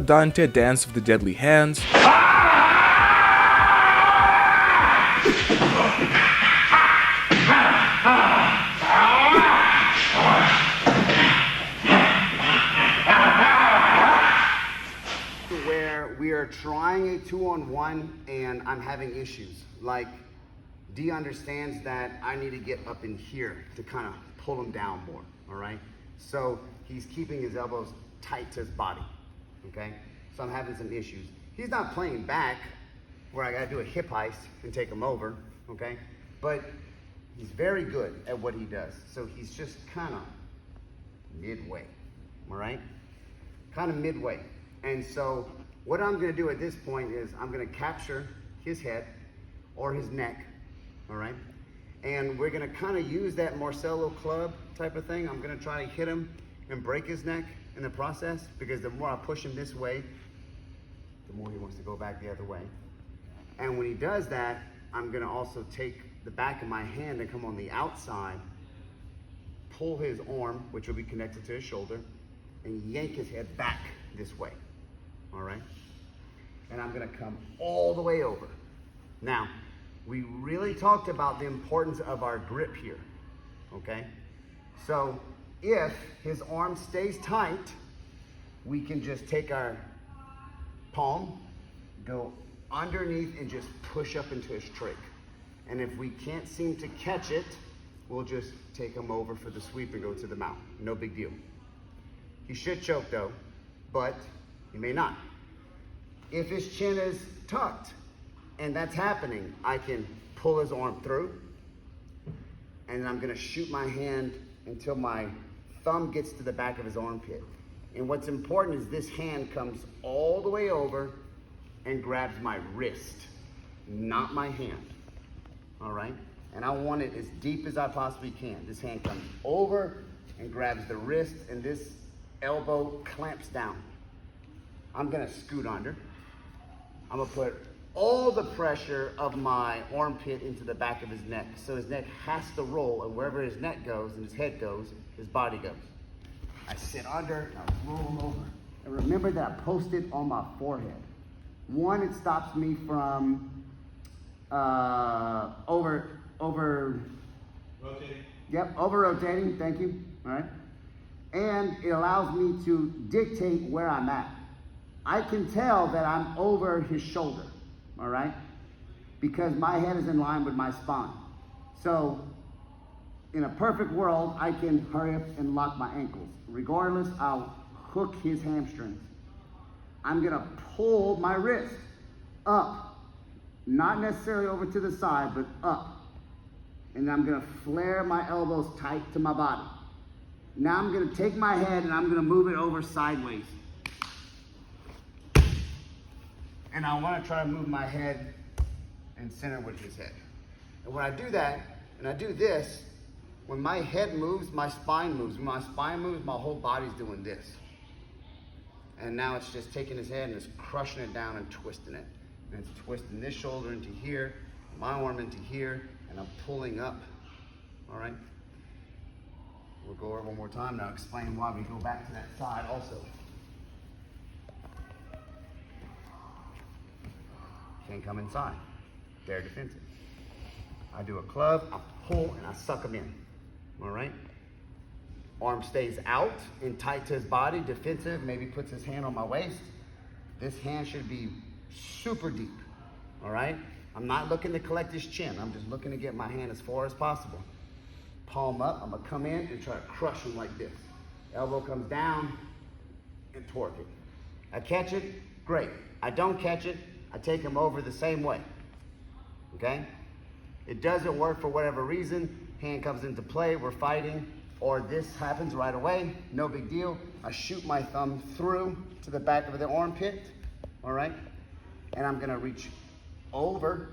Dante dance of the deadly hands. Where we are trying a 2-on-1 and I'm having issues. Like, D understands that I need to get up in here to kind of pull him down more, all right? So he's keeping his elbows tight to his body, okay? So I'm having some issues. He's not playing back where I gotta do a hip heist and take him over, okay? But he's very good at what he does. So he's just kind of midway, all right? Kind of midway. And so what I'm gonna do at this point is I'm gonna capture his head or his neck, all right? And we're gonna kind of use that Marcelo club type of thing. I'm gonna try to hit him and break his neck in the process, because the more I push him this way, the more he wants to go back the other way. And when he does that, I'm gonna also take the back of my hand and come on the outside, pull his arm, which will be connected to his shoulder, and yank his head back this way, all right? And I'm gonna come all the way over. Now, we really talked about the importance of our grip here, okay? So if his arm stays tight, we can just take our palm, go underneath and just push up into his trach. And if we can't seem to catch it, we'll just take him over for the sweep and go to the mount. No big deal. He should choke though, but he may not. If his chin is tucked and that's happening, I can pull his arm through, and I'm gonna shoot my hand until my thumb gets to the back of his armpit. And what's important is this hand comes all the way over and grabs my wrist, not my hand, all right? And I want it as deep as I possibly can. This hand comes over and grabs the wrist, and this elbow clamps down. I'm gonna scoot under. I'm gonna put all the pressure of my armpit into the back of his neck. So his neck has to roll, and wherever his neck goes and his head goes, his body goes. I sit under and I roll him over. And remember that I posted on my forehead. One, it stops me from over rotating. Yep, over rotating, thank you, all right? And it allows me to dictate where I'm at. I can tell that I'm over his shoulder, all right? Because my head is in line with my spine. So in a perfect world, I can hurry up and lock my ankles. Regardless, I'll hook his hamstrings. I'm gonna pull my wrist up, not necessarily over to the side, but up. And I'm gonna flare my elbows tight to my body. Now I'm gonna take my head and I'm gonna move it over sideways. And I wanna try to move my head and center with his head. And when I do that, and I do this, when my head moves, my spine moves. When my spine moves, my whole body's doing this. And now it's just taking his head and it's crushing it down and twisting it. And it's twisting this shoulder into here, my arm into here, and I'm pulling up, all right? We'll go over one more time now, explain why we go back to that side also. Can't come inside. They're defensive. I do a club, I pull, and I suck him in, all right? Arm stays out and tight to his body, defensive, maybe puts his hand on my waist. This hand should be super deep, all right? I'm not looking to collect his chin. I'm just looking to get my hand as far as possible. Palm up, I'm gonna come in and try to crush him like this. Elbow comes down and torque it. I catch it, great. I don't catch it, I take him over the same way, okay? It doesn't work for whatever reason, hand comes into play, we're fighting, or this happens right away, no big deal. I shoot my thumb through to the back of the armpit, all right? And I'm gonna reach over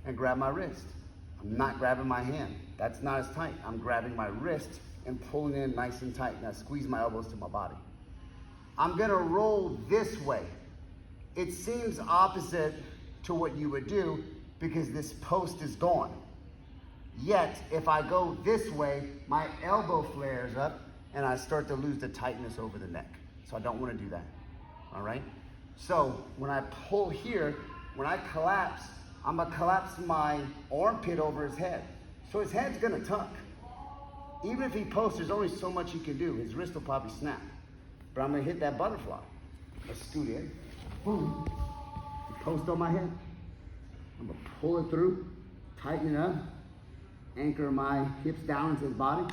and grab my wrist. I'm not grabbing my hand. That's not as tight. I'm grabbing my wrist and pulling in nice and tight. Now squeeze my elbows to my body. I'm gonna roll this way. It seems opposite to what you would do because this post is gone. Yet, if I go this way, my elbow flares up and I start to lose the tightness over the neck. So I don't want to do that. all right? So when I pull here, when I collapse, I'm gonna collapse my armpit over his head. So his head's gonna tuck. Even if he posts, there's only so much he can do. His wrist will probably snap. But I'm gonna hit that butterfly. Let's scoot in. Boom. Post on my head. I'm gonna pull it through, tighten it up, anchor my hips down into his body,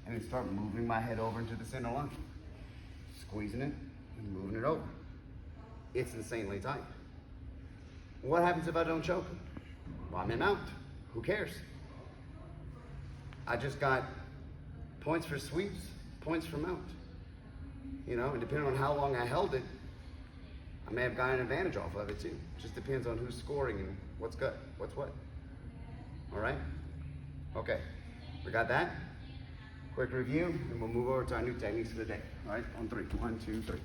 and then start moving my head over into the center line. Squeezing it and moving it over. It's insanely tight. What happens if I don't choke him? Well, I'm in mount. Who cares? I just got points for sweeps, points for mount. You know, and depending on how long I held it, I may have gotten an advantage off of it too. Just depends on who's scoring and what's good, what's what. All right? Okay, we got that. Quick review, and we'll move over to our new techniques for the day. All right, on 3. 1, 2, 3.